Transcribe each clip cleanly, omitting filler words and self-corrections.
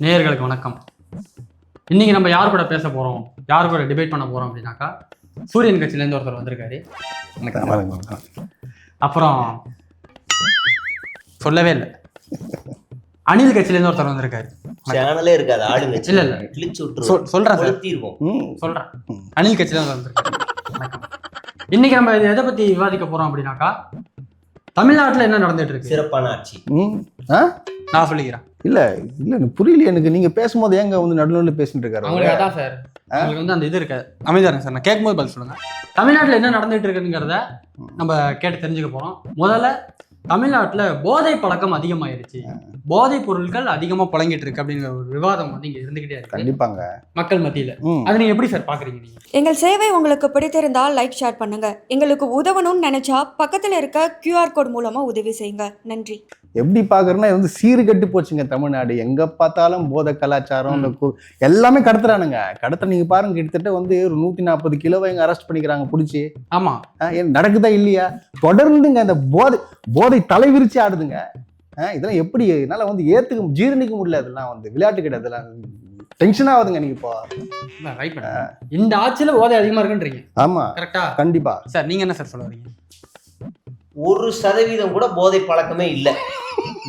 நேயர்களுக்கு வணக்கம். இன்னைக்கு நம்ம யார் கூட பேச போறோம், யார் கூட டிபேட் பண்ண போறோம் அப்படின்னாக்கா, சூரியன் கட்சியிலேருந்து ஒருத்தர் வந்திருக்காரு. அப்புறம் சொல்லவே இல்லை, அணில் கட்சியிலேருந்து ஒருத்தர் வந்திருக்காரு. சேனலே இருக்காது ஆளுங்க. இல்ல இல்ல சொல்றேன் சார், சொல்றேன். அணில் கட்சியில வந்திருக்காரு. வணக்கம். இன்னைக்கு நம்ம எதை பத்தி விவாதிக்க போறோம் அப்படின்னாக்கா, தமிழ்நாட்டுல என்ன நடந்துட்டு இருக்கு. சிறப்பான ஆட்சி. நான் சொல்லிக்கிறேன். இல்ல புரியல எனக்கு. நீங்க பேசும்போது ஏங்க வந்து நடுநடுல பேசிட்டு இருக்காரு? அவங்களுக்கு அதான் சார், அவங்களுக்கு வந்து அந்த இது இருக்காது. அமைதியா சார், நான் கேட்கும்போது பதில் சொல்லுங்க. தமிழ்நாட்டுல என்ன நடந்துட்டு இருக்குங்கிறத நம்ம கேட்டு தெரிஞ்சுக்க போறோம். முதல்ல தமிழ்நாட்டுல போதை பழக்கம் அதிகமாயிருச்சு, போதைப் பொருட்கள் அதிகமா புழங்கிட்டு இருக்கு அப்படிங்கிற ஒரு விவாதம் வந்து இங்க இருந்துகிட்டே இருக்கு. கண்டிப்பாங்க மக்கள் மத்தியில. அது நீங்க எப்படி சார் பாக்குறீங்க? நீங்க எங்கள் சேவை உங்களுக்கு பிடித்திருந்தால் லைக் ஷேர் பண்ணுங்க. எங்களுக்கு உதவணும்னு நினைச்சா பக்கத்துல இருக்க QR கோட் மூலமா உதவி செய்யுங்க. நன்றி. எப்படி பாக்குறேன்னா வந்து சீறு கட்டு போச்சுங்க தமிழ்நாடு. எங்க பார்த்தாலும் போதை கலாச்சாரம் எல்லாமே கடத்துறானுங்க. நீங்க பாருங்க, கிட்டத்தட்ட வந்து ஒரு 140 கிலோவை எங்க அரெஸ்ட் பண்ணிக்கிறாங்க பிடிச்சி. ஆமா, நடக்குதா இல்லையா? தொடர்ந்துங்க இந்த போதை தலைவிரிச்சு ஆடுதுங்க. இதெல்லாம் எப்படி என்னால வந்து ஜீரணிக்க முடியல. அதெல்லாம் வந்து விளையாட்டு கிடையாது, அதெல்லாம் டென்ஷன் ஆகுதுங்க. நீங்க இப்போ இந்த ஆட்சியில போதை அதிகமா இருக்குன்றீங்க. ஆமா, கரெக்டா? கண்டிப்பா சார். நீங்க என்ன சார் சொல்ல வரீங்க? 1% கூட போதை பழக்கமே இல்ல.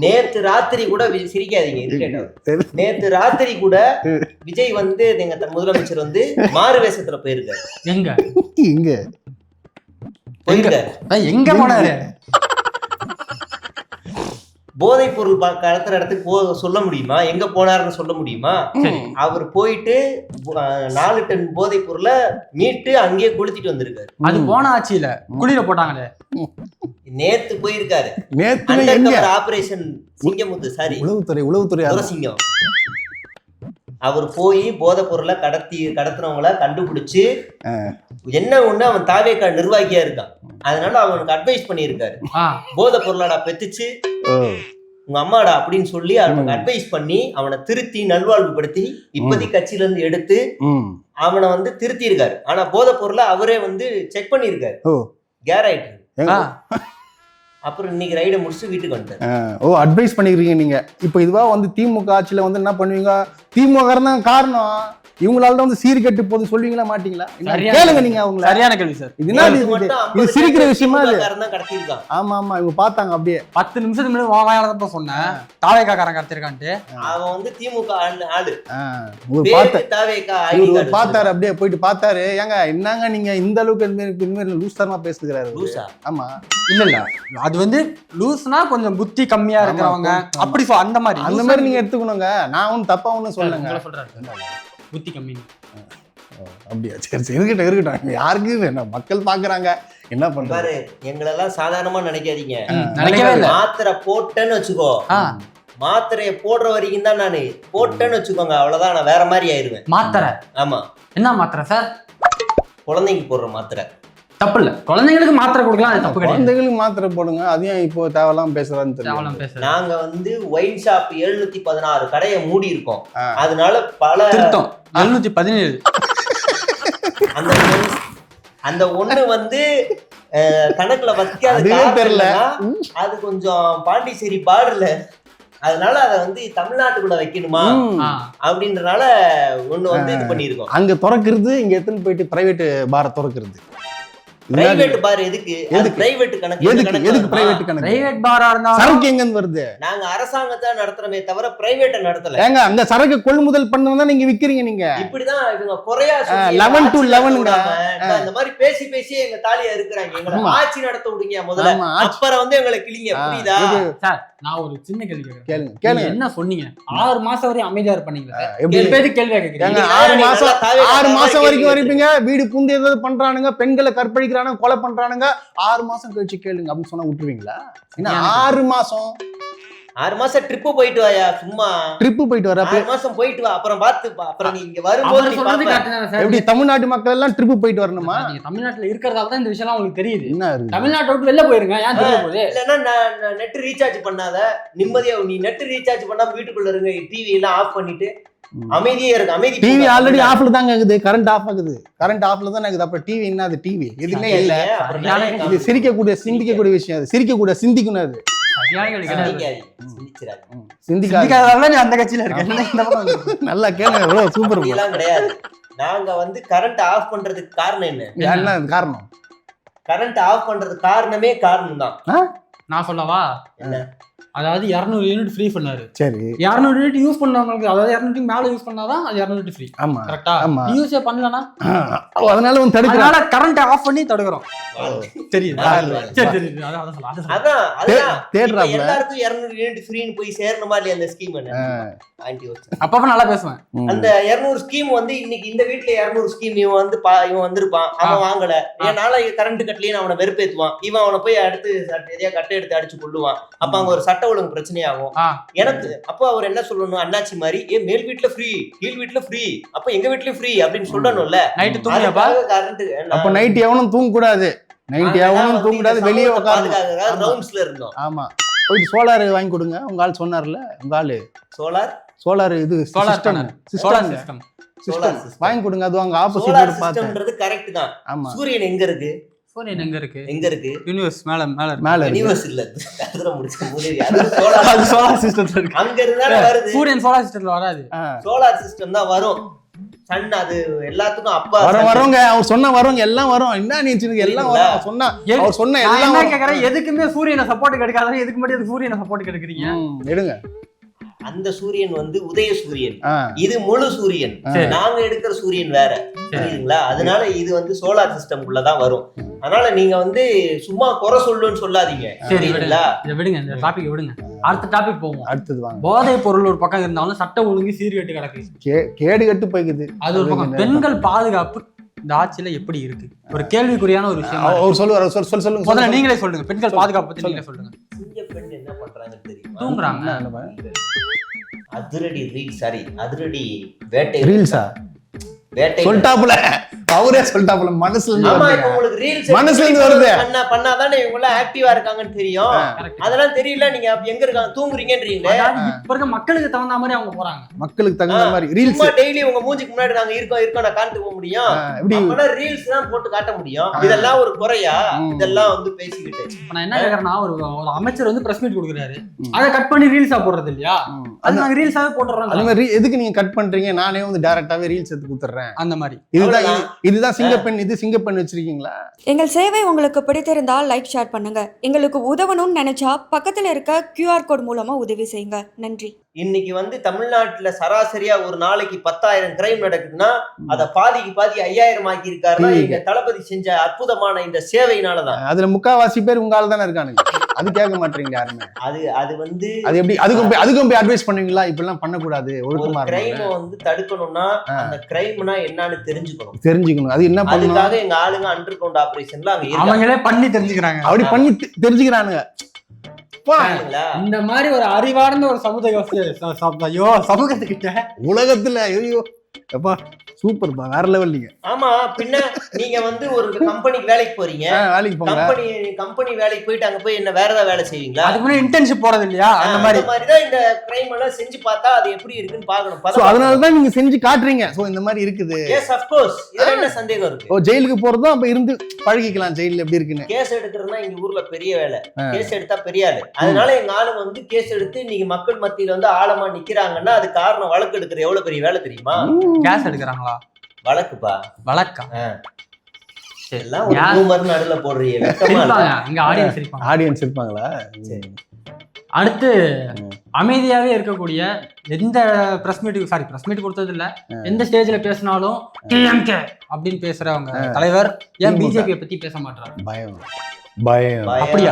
நேத்து ராத்திரி கூட சிரிக்காதீங்க, நேத்து ராத்திரி கூட விஜய் வந்து எங்க முதலமைச்சர் வந்து மாறு வேஷத்துல போயிருக்காரு. எங்க போனாரு? போதைப் பொருள் கடத்துற இடத்துக்கு சொல்ல முடியுமா? எங்க போனாருன்னு சொல்ல முடியுமா? அவர் போயிட்டு 4 டன் போதைப் பொருளை மீட்டு அங்கேயே கொளுத்திட்டு வந்திருக்காரு. அது போன ஆட்சியில குளிர போட்டாங்களே. நேத்து போயிருக்காரு. ஆபரேஷன் சிங்கமுத்து, சாரி உளவுத்துறை சிங்கம். அவர் போய் போதைப் பொருளை கடத்துறவங்கள கண்டுபிடிச்சு என்ன ஒண்ணு, அவன் தாவேக்கா நிர்வாகியா இருக்கான், அதனால அவனுக்கு அட்வைஸ் பண்ணியிருக்காரு. போதைப் பொருளாடா பெத்துச்சு உங்க அம்மாடா அப்படின்னு சொல்லி அவனுக்கு அட்வைஸ் பண்ணி அவனை திருத்தி நல்வாழ்வுபடுத்தி இப்போதைக்கு கட்சியில இருந்து எடுத்து அவனை வந்து திருத்தி இருக்காரு. ஆனா போதைப் பொருளை அவரே வந்து செக் பண்ணிருக்காரு, கேர் ஆயிட்டு. அப்புறம் இன்னைக்கு ரைடை முடிச்சு வீட்டுக்கு வந்துட்டாரு. அட்வைஸ் பண்ணிக்கிறீங்க நீங்க. இப்போ இதுவா வந்து திமுக ஆட்சியில வந்து என்ன பண்ணுவீங்க? திமுக தான் காரணம், இவங்களால வந்து சீர் கட்டு போது சொல்லுவீங்களா மாட்டீங்களா? கேளுங்க நீங்க அவங்க. சரியான கேள்வி சார். இது சிரிக்கிற விஷயமா? ஆமா ஆமா, இவங்க பார்த்தாங்க அப்படியே 10 நிமிஷத்துக்கு முன்னாடி வாயாலதான் சொன்னேன் தாவேக்காரன் கடத்திருக்கான்ட்டு. அவன் வந்து திமுக ஆளு பார்த்தாரு, அப்படியே போயிட்டு பார்த்தாரு. ஏங்க என்னங்க நீங்க இந்த அளவுக்கு லூஸ் தரமா பேசுகிறாரு? ஆமா, இல்ல இல்ல, அது வந்து லூஸ்னா கொஞ்சம் புத்தி கம்மியா இருக்கிறவங்க அப்படி அந்த மாதிரி நீங்க எடுத்துக்கணுங்க. நான் ஒன்னும் தப்பா ஒன்னும் சொல்லுங்க. புத்தி கம்மி அப்படியா? சரி சரி, இருக்கட்டும். யாருக்கு வேணும், மக்கள் பாக்குறாங்க, என்ன பண்றாரு? எங்களெல்லாம் சாதாரணமா நினைக்காதீங்க. மாத்திரை போட்டேன்னு வச்சுக்கோ, மாத்திரையை போடுற வரைக்கும் தான் நானு போட்டேன்னு வச்சுக்கோங்க, அவ்வளவுதான், நான் வேற மாதிரி ஆயிருவேன். மாத்திரை? ஆமா. என்ன மாத்திரை சார்? குழந்தைக்கு போடுற மாத்திரை. தப்பு இல்ல, குழந்தைங்களுக்கு மாத்திரை கொடுக்கலாம், அது தப்பு கிடையாது. குழந்தைங்களுக்கு மாத்திரை போடுங்க, அதையும் இப்போ தேவலாம் பேசுறான்னு தெரியல. நாங்க வந்து ஒயின் ஷாப் 716 கடையை மூடி இருக்கோம், அதனால பல 717 அந்த ஒண்ணு வந்து கணக்குல வைக்காத தெரியல. அது கொஞ்சம் பாண்டிச்சேரி பார்டர்ல, அதனால அதை வந்து தமிழ்நாட்டுக்குள்ள வைக்கணுமா அப்படின்றனால ஒண்ணு வந்து இது பண்ணிருக்கோம். அங்க திறக்கிறது, இங்க எடுத்துன்னு போயிட்டு பிரைவேட் பார திறக்கிறது. பிரைவேட் பார் எதுக்கு? அது பிரைவேட் கணக்கு. எதுக்கு பிரைவேட் கணக்கு? பிரைவேட் பாரா இருந்தா சரக்கு எங்க இருந்து வருது? நாங்க அரசாங்கத்தை நடத்துறமே தவிர பிரைவேட்ட நடத்தல. ஏங்க அங்க சரக்கு கொள்முதல் பண்ணவங்க நீங்க விக்கிறீங்க. நீங்க இப்படிதான் இவங்க குறையா 11 to 11ங்க இந்த மாதிரி பேசி எங்க தாலியா இருக்கிறாங்க. எங்களை ஆட்சி நடத்த விடுங்க முதல்ல, அப்புறம் வந்து எங்களை கிளிங்க. புரியுதா சார்? நான் ஒரு சின்ன கேள்வி கேளுங்க. என்ன சொன்னீங்க? 6 மாசம் வரையும் அமைதியா இருப்பீங்களா? கேள்வி கேக்குறீங்க. 6 மாசம் வரைக்கும் இருப்பீங்க. வீடு புந்து ஏதாவது பண்றானுங்க, பெண்களை கற்பழிக்கிறானுங்க, கொலை பண்றானுங்க, 6 மாசம் கழிச்சு கேளுங்க அப்படின்னு சொன்னா விட்டுருவீங்களா? 6 மாசம் ட்ரிப்பு போயிட்டு வாயா, சும்மா ட்ரிப்பு போயிட்டு வர 6 மாசம் போயிட்டு வா, அப்புறம் பார்த்து அப்புறம் நீ இங்க வரும்போது எப்படி தமிழ்நாட்டு மக்கள் எல்லாம் ட்ரிப்பு போயிட்டு வரணுமா? நீங்க தமிழ்நாட்டுல இருக்கிறதால தான் இந்த விஷயம் உங்களுக்கு தெரியுது. என்ன தமிழ்நாட்டை விட்டு வெளில போயிருங்க. ஏன் தெரிய போகுது? இல்லன்னா நெட் ரீசார்ஜ் பண்ணாத, நிம்மதியா நீ நெட் ரீசார்ஜ் பண்ணாம வீட்டுக்குள்ள இருங்க, டிவி எல்லாம் ஆஃப் பண்ணிட்டு அமைதியே இருக்கு. அமைதி. டிவி ஆல்ரெடி ஆஃப்ல தாங்க இருக்குது, கரண்ட் ஆஃப் ஆகுது, கரண்ட் ஆஃப்ல தான் இருக்குது. அப்புறம் டிவி என்ன? அது டிவி எதுவுமே இல்ல. இது சிரிக்கக்கூடிய சிந்திக்கக்கூடிய விஷயம், அது சிரிக்கக்கூடிய சிந்திக்கணும். அது சிந்திக்காதீங்க, சிந்திச்சிடாதீங்க. சிந்திக்காத நீ அந்த கட்சியில இருக்க. நல்லா கேளுங்க, சூப்பர். அப்படிலாம் கிடையாது. நாங்க வந்து கரண்ட் ஆஃப் பண்றதுக்கு காரணம் என்ன? காரணம் கரண்ட் ஆஃப் பண்றதுக்கு காரணம் தான். நான் சொல்லவா? என்ன? அதாவது 200 யூனிட் ஃப்ரீ பண்ணாரு. சரி, 200 யூனிட் யூஸ் பண்ணவங்களுக்கு, அதாவது 200 மேல யூஸ் பண்ணாதான் அது 200 யூனிட் ஃப்ரீ. ஆமா கரெக்டா? ஆமா. யூஸே பண்ணலனா அதனால வந்து தடுக்கலாம். அதனால கரண்ட் ஆஃப் பண்ணி தடுக்குறோம். தெரியுது? சரி அதான் சொல்ல. அதான் தேடுறாப்ல. எல்லாருக்கும் 200 யூனிட் ஃப்ரீன்னு போய் சேரணுமா இல்லையா அந்த ஸ்கீம்? அப்பப்ப நல்லா பேசுவேன். அந்த 200 ஸ்கீம் வந்து இன்னைக்கு இந்த வீட்டுல 200 ஸ்கீம் இவன் வந்திருப்பான், அவன் வாங்கல, ஏன்னால கரண்ட் கட்டலையே அவனை வெறுப்பேத்துவான், இவன் அவனை போய் அடுத்து எதையா கட்டை எடுத்து அடிச்சு கொள்ளுவான். அப்ப அங்க ஒரு சட்ட ஒழுங்கு பிரச்சனையாகும் எனக்கு. அப்ப அவர் என்ன சொல்லணும், அண்ணாச்சி மாதிரி மேல் வீட்டுல ஃப்ரீ, கீழ் வீட்டுல ஃப்ரீ, அப்ப எங்க வீட்லயும் ஃப்ரீ அப்படின்னு சொல்லணும்ல. நைட்டு தூங்கியாப்பா? கரண்ட் அப்ப நைட் எவனும் தூங்க கூடாது, வெளியே உட்காந்து ரவுண்ட்ஸ்ல இருந்தோம். ஆமா, போயிட்டு சோலார் வாங்கி கொடுங்க. உங்க ஆள் சொன்னார்ல, உங்க ஆளு சோலார் இது சிஸ்டம் வாங்கி கொடுங்க. அது வாங்க ஆப்போசிட் சிஸ்டம்ன்றது கரெக்ட் தான். ஆமா, சூரியன் எங்க இருக்கு? சூரியன் எங்க இருக்கு? யூனிவர்ஸ் மேல யூனிவர்ஸ் இல்ல, அதுல முடிச்சு சோலார் சிஸ்டம்ல இருக்கு. அங்க இருந்தா வருது. சூரியன் சோலார் சிஸ்டம்ல வராது, சோலார் சிஸ்டம் தான் வரும். சன் அது எல்லாத்துக்கும் அப்பா வரவங்க அவர் சொன்ன வரவங்க எல்லாம் வரும். என்ன நினைச்சிருக்கு? எல்லாம் வரும். அவர் சொன்ன எல்லாம் என்ன கேக்குறேன், எதுக்குமே சூரியனை சப்போர்ட் கிடைக்காத, எதுக்கு மட்டும் சூரியனை சப்போர்ட் கிடைக்கிறீங்க? எடுங்க. அந்த சூரியன் வந்து உதய சூரியன், இது முழு சூரியன். நாங்க எடுக்கிற சூரியன் வேற, புரியுதுங்களா? அதனால இது வந்து சோலார் சிஸ்டம் குள்ளதான் வரும். அதனால நீங்க வந்து சும்மா குறை சொல்லுன்னு சொல்லாதீங்க. சரிங்களா? இதை விடுங்க, இந்த டாபிக் விடுங்க. அடுத்த டாபிக் போவோம். அடுத்தது வாங்க. போதை பொருள் ஒரு பக்கம் இருந்தாலும் சட்ட ஒழுங்கு சீர்கெட்டு கிடக்கு, கேடு கட்டு போய்க்குது. அது ஒரு பக்கம். பெண்கள் பாதுகாப்பு இந்த ஆட்சியில எப்படி இருக்கு? ஒரு கேள்விக்குறியான ஒரு விஷயம். அவர் சொல்லுவார். சொல்லுங்க, முதல்ல நீங்களே சொல்லுங்க. பெண்கள் பாதுகாப்பு பத்தி நீங்களே சொல்லுங்க. சிங்க பெண் என்ன பண்றாங்க தெரியுமா? தூங்குறாங்க. அதிரடி ரீல்ஸ், சாரி அதிரடி வேட்டை ரீல்ஸா? வேட்டை சொல்லிட்டாப்புல, அவரே சொல்லிட்டாப்புல. மனசுல இருந்து வருது. பண்ணாதானே இவங்க எல்லாம் ஆக்டிவா இருக்காங்கன்னு தெரியும். அதெல்லாம் தெரியல. நீங்க எங்க இருக்காங்க தூங்குறீங்கன்றீங்களே. இப்ப இருக்க மக்களுக்கு தகுந்த மாதிரி அவங்க போறாங்க. மக்களுக்கு தகுந்த மாதிரி ரீல்ஸ் டெய்லி உங்க மூஞ்சிக்கு முன்னாடி நாங்க இருக்கோம் நான் காட்டு போக முடியும். அப்பனா ரீல்ஸ் தான் போட்டு காட்ட முடியும். இதெல்லாம் ஒரு குறையா? இதெல்லாம் வந்து பேசிக்கிட்டு நான் என்ன கேக்குறேன்னா, ஒரு அமைச்சர் வந்து பிரஸ் மீட் கொடுக்குறாரு, அதை கட் பண்ணி ரீல்ஸா போடுறது இல்லையா? அது நாங்க ரீல்ஸாவே போட்டுறோம். அந்த மாதிரி எதுக்கு நீங்க கட் பண்றீங்க? நானே வந்து டைரக்டாவே ரீல்ஸ் எடுத்து கொடுத்துறேன். அந்த மாதிரி இதுதான் சிங்கப்பெண். இது சிங்கப்பெண் வச்சிருக்கீங்களா? எங்கள் சேவை உங்களுக்கு பிடித்திருந்தால் லைக், ஷேர் பண்ணுங்க. எங்களுக்கு உதவணும்னு நினைச்சா பக்கத்துல இருக்க QR கோட் மூலமா உதவி செய்யுங்க. நன்றி. இன்னைக்கு வந்து தமிழ்நாட்டுல சராசரியா ஒரு நாளைக்கு 10,000 கிரைம் நடக்குதுன்னா அதை பாதிக்கு பாதி 5,000 ஆக்கி இருக்காருன்னா எங்க தளபதி செஞ்ச அற்புதமான இந்த சேவையினாலதான். அதுல முக்காவாசி பேர் உங்க ஆள் தானே இருக்கானுங்க. அது கேட்க மாட்டீங்க யாருமே. அது வந்து அது எப்படி அதுக்கும் போய் அட்வைஸ் பண்ணுவீங்களா? இப்ப எல்லாம் பண்ணக்கூடாது, ஒழுக்கமா கிரைம் வந்து தடுக்கணும்னா அந்த கிரைம்னா என்னன்னு தெரிஞ்சுக்கணும். அது என்ன பண்ணணும்? அதுக்காக எங்க ஆளுங்க அண்டர் கிரவுண்ட் ஆபரேஷன்ல அங்க அவங்களே பண்ணி தெரிஞ்சுக்கிறாங்க. அப்படி பண்ணி தெரிஞ்சுக்கிறானுங்க. இந்த மாதிரி ஒரு அறிவார்ந்த ஒரு சமூகத்துக்கிட்ட உலகத்துல ஐயோ எப்பா சூப்பர்ப்பா, வேற லெவல். நீங்க ஆமா, பின்ன நீங்க வந்து ஒரு கம்பெனிக்கு வேலைக்கு போறீங்க. வேலைக்கு போங்க. கம்பெனி வேலைக்கு போயிட்டு அங்க போய் என்ன வேற ஏதாவது வேலை செய்வீங்களா? அதுக்கு முன்னாடி இன்டர்ன்ஷிப் போறது இல்லையா? அந்த மாதிரி தான் இந்த கிரைம் எல்லாம் செஞ்சு பார்த்தா அது எப்படி இருக்குன்னு பாக்கணும். சோ அதனால தான் நீங்க செஞ்சு காட்டுறீங்க. சோ இந்த மாதிரி இருக்குது. Yes of course. இதுல என்ன சந்தேகம் இருக்கு? ஓ, ஜெயிலுக்கு போறதும் அப்ப இருந்து பழகிக்கலாம். ஜெயில்ல எப்படி இருக்குன்னு. கேஸ் எடுக்கிறதுனா எங்க ஊர்ல பெரிய வேலை. கேஸ் எடுத்தா பெரிய ஆளு. அதனால எங்க ஆளுங்க வந்து கேஸ் எடுத்து இன்னைக்கு மக்கள் மத்தியில வந்து ஆழமா நிக்கிறாங்கன்னா அது காரணம் வழக்கு எடுக்கிற எவ்வளவு பெரிய வேலை தெரியுமா? கேஸ் எடுக்கிறாங்களா? வழக்குப்பா. வழக்கா? எல்லாம் ஒரு ரூமர் நடுல போடுறீங்க. இங்க ஆடியன்ஸ் இருப்பாங்களா? அடுத்து அமைதியாவே இருக்கக்கூடிய எந்த பிரஸ் மீட் கொடுத்தது இல்ல, எந்த ஸ்டேஜ்ல பேசினாலும் TMK அப்படின்னு பேசுறவங்க தலைவர் ஏன் பிஜேபி பத்தி பேச மாட்டாரு? பயம். அப்படியா?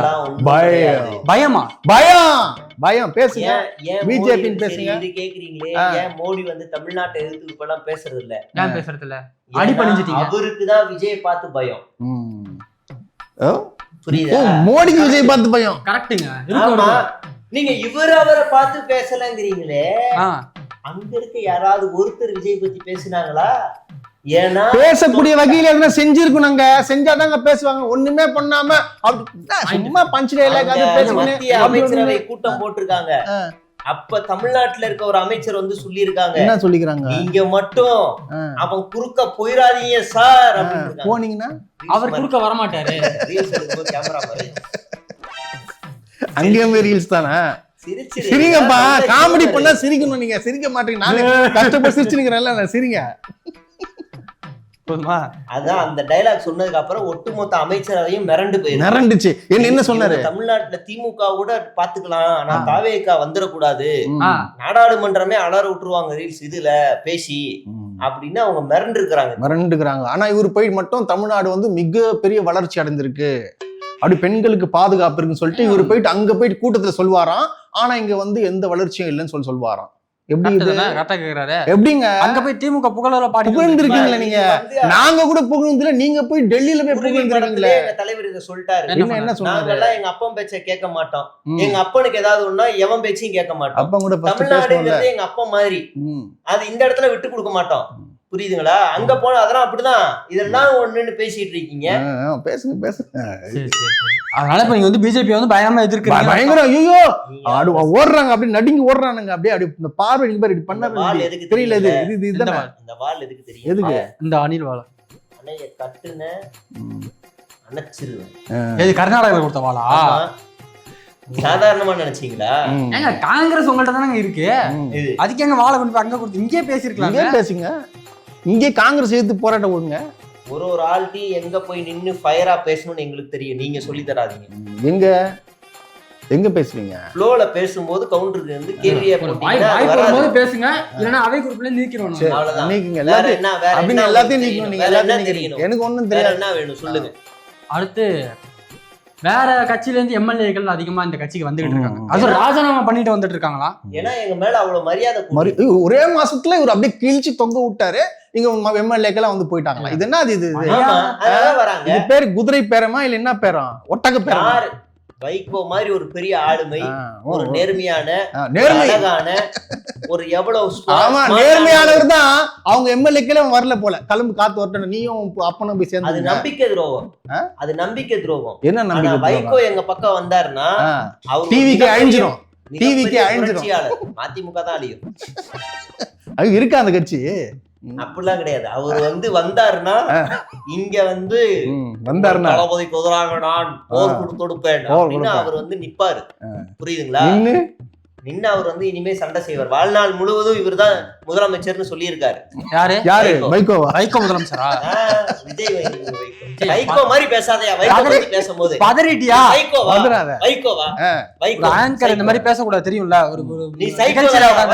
பயமா? பயம். பேசுங்க. பிஜேபி பேசுங்க. இது கேக்குறீங்களே, ஏன் மோடி வந்து தமிழ்நாட்டை எதிர்த்து இப்ப எல்லாம் பேசுறது இல்ல? ஏன் பேசுறது இல்ல? அடி பண்ணிட்டீங்க. அவருக்குதான் விஜய் பார்த்து பயம். புரியுதா? மோடிக்கு விஜய் பார்த்து பயம். கரெக்ட்டுங்க. நீங்க அவரை பார்த்து பேசலங்கிறீங்களே, அங்க இருக்க யாராவது ஒருத்தர் விஜய் பத்தி பேசினாங்களா? ஏன்னா பேசக்கூடிய வகையில எதுனா செஞ்சிருக்கணுங்க. செஞ்சாதாங்க பேசுவாங்க. ஒண்ணுமே பண்ணாம சும்மா பஞ்ச் டயலாக் அமைச்சரவை கூட்டம் போட்டிருக்காங்க. அப்ப தமிழ்நாட்டுல இருக்க ஒரு அமைச்சர் வந்து சொல்லி இருக்காங்க. என்ன சொல்லிக்கிறாங்க? நீங்க மட்டும் அவன் குறுக்க போயிடாதீங்க சார் அப்படின்னு. போனீங்கன்னா அவர் குறுக்க வரமாட்டாரு. கேமரா பாரு. அங்கேயும் ரீல்ஸ் தானே. சிரிங்கப்பா, காமெடி பண்ணா சிரிக்கணும். நீங்க சிரிக்க மாட்டீங்க, நானே கஷ்டப்பட்டு சிரிச்சுக்கிறேன்ல, சிரிங்க. அதான் அந்த டைலாக் சொன்னதுக்கு அப்புறம் ஒட்டுமொத்த அமைச்சரவையும் மிரண்டுச்சு. என்ன சொன்னாரு? தமிழ்நாட்டுல திமுக கூட பாத்துக்கலாம், ஆனா தாவேகா வந்துடக்கூடாது, நாடாளுமன்றமே அலற விட்டுருவாங்க ரீல்ஸ் இதுல பேசி அப்படின்னு அவங்க மிரண்டுக்கிறாங்க. ஆனா இவர் போய் மட்டும் தமிழ்நாடு வந்து மிகப்பெரிய வளர்ச்சி அடைந்திருக்கு, அப்படி பெண்களுக்கு பாதுகாப்பு இருக்குன்னு சொல்லிட்டு இவர் போயிட்டு அங்க போயிட்டு கூட்டத்துல சொல்வாராம். ஆனா இங்க வந்து எந்த வளர்ச்சியும் இல்லைன்னு சொல்வாராம். எப்படி இது எப்படிங்க? அங்க போய் திமுக புகழ புகழ்ந்துருக்கீங்களா நீங்க? நாங்க கூட புகழ்ந்துல, நீங்க போய் டெல்லியில போய் புகழ்ந்துருக்கீங்களே. எங்க தலைவர் இதை சொல்லிட்டாரு. என்ன சொன்னாங்க? எங்க அப்பன் பேச்ச கேட்க மாட்டோம், எங்க அப்பனுக்கு ஏதாவது ஒண்ணா எவன் பேச்சையும் கேட்க மாட்டோம். அப்ப கூட தமிழ்நாடுங்கிறது எங்க அப்பா மாதிரி, அது இந்த இடத்துல விட்டு கொடுக்க மாட்டோம். புரியுதுங்களா? அங்க போன அதெல்லாம் அப்படிதான். இதெல்லாம் ஒண்ணுன்னு பேசிட்டு இருக்கீங்க. பேசுங்க. அதனால இப்ப நீங்க வந்து பிஜேபி வந்து பயங்கரமா எதிர்க்கிறீங்க. பயங்கரம். ஐயோ ஓடுறாங்க, அப்படி நடுங்கி ஓடுறானுங்க. அப்படியே இந்த பார்வை நீங்க பாரு, இப்படி பண்ண தெரியல. இது இதுதான் இந்த வால் எதுக்கு தெரியும்? எதுக்கு? இந்த அணில் வாழ அணைய கட்டுன அணைச்சிருவேன். இது கர்நாடகால கொடுத்த வாளா? சாதாரணமா நினைச்சீங்களா? ஏங்க காங்கிரஸ் உங்கள்ட்ட தானங்க இருக்கு, அதுக்கு எங்க வாழை கொண்டு போய் அங்க கொடுத்து இங்கே பேசிருக்கலாம். இங்கே பேசுங்க, இங்கே காங்கிரஸ் எதிர்த்து போராட்டம் போடுங்க. ஒரு ஆள்டி எங்க போய் நின்னு ஃபயரா பேசணும்னு எங்களுக்கு தெரியும், நீங்க சொல்லி தராதீங்க. எங்க பேசுவீங்க? ஃப்ளோல பேசும்போது கவுண்டருக்கு வந்து கேள்வியே போடும்போது பேசுங்க, இல்லனா அவை குரூப்ல நீக்கிரோம். அவ்வளவுதான். நீக்கிங்க எல்லாத்தையும். அப்படினா எல்லாத்தையும் நீக்கணும். நீங்க எல்லாத்தையும் தெரியணும். எனக்கு ஒண்ணும் தெரியாது. என்ன வேணும் சொல்லுங்க. அடுத்து வேற கட்சியில இருந்து எம்எல்ஏக்கள் அதிகமா இந்த கட்சிக்கு வந்துகிட்டு இருக்காங்க. அது ராஜினாமா பண்ணிட்டு வந்துட்டு இருக்காங்களா? ஏன்னா எங்க மேல அவ்வளவு மரியாதை. ஒரே மாசத்துல இவர் அப்படியே கிழிச்சு தொங்க விட்டாரு. இங்க எம்எல்ஏக்கெல்லாம் வந்து போயிட்டாங்களா? இது என்ன? இது பேரு குதிரை பேரமா இல்ல என்ன பேரம்? ஒட்டக பேரமா? வைகோ மாதிரி ஒரு பெரிய ஆளுமை, ஒரு நேர்மையான அழகான ஒரு எவ்வளவு நேர்மையானவர் தான் அவங்க எம்எல்ஏக்களே வரல போல. கிளம்பு காத்து வரட்டும், நீயும் அப்பனும் போய் சேர்ந்து. அது நம்பிக்கை துரோகம். அது நம்பிக்கை துரோகம். என்ன நம்பிக்கை? வைகோ எங்க பக்கம் வந்தாருன்னா அவர் டிவிக்கு அழிஞ்சிரும். டிவிக்கு அழிஞ்சிரும். அதிமுக தான் அழியும். அது இருக்கா அந்த கட்சி? அப்படிலாம் கிடையாது. அவர் வந்து வந்தாருன்னா இங்க வந்து வந்தாருன்னா தளபதிக்கு உதறாங்க, நான் போர் கொடுப்பேன் அப்படின்னு அவர் வந்து நிப்பாரு. புரியுதுங்களா? நின்னு அவர் வந்து இனிமே சண்டை செய்வார். வாழ்நாள் முழுவதும் இவர் தான் முதலமைச்சர்னு சொல்லியிருக்காரு. யாரு? வைகோவா? வைகோ முதலமைச்சரா? விஜய் வைகோ மாதிரி பேசாதயா. வைகோ பத்தி பேசும்போது பதறிட்டியா? வைகோவா? ஆங்கர் இந்த மாதிரி பேசக்கூடாது தெரியும்ல. ஒரு நீ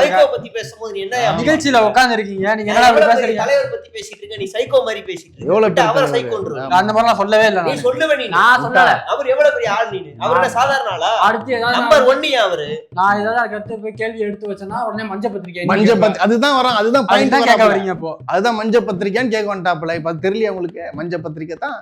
வைகோ பத்தி பேசும்போது நீ என்ன நிகழ்ச்சியில உட்கார்ந்து இருக்கீங்க, நீங்க என்ன பேசுறீங்க? தலைவர் பத்தி பேசிட்டு இருக்க, நீ சைக்கோ மாதிரி பேசிட்டு இருக்க. அவர் சைக்கோன்றா? அந்த மாதிரி நான் சொல்லவே இல்ல. நீ சொல்லுவே. நீ நான் சொல்லல. அவர் எவ்வளவு பெரிய ஆள்? நீ அவரோட சாதாரண ஆளா? அடுத்து ஏதாவது நம்பர் 1 அவரு. நான் ஏதாவது கத்து போய் கேள்வி எடுத்து வச்சனா உடனே மஞ்ச பத்திரிக்கை அதுதான் வரும். அதுதான் பாயிண்ட் கேட்க வரீங்க. இப்போ அதுதான் மஞ்ச பத்திரிக்கைன்னு கேட்க வந்துட்டாப்ல. இப்ப தெரியல உங்களுக்கு. மஞ்ச பத்திரிக்கை தான்.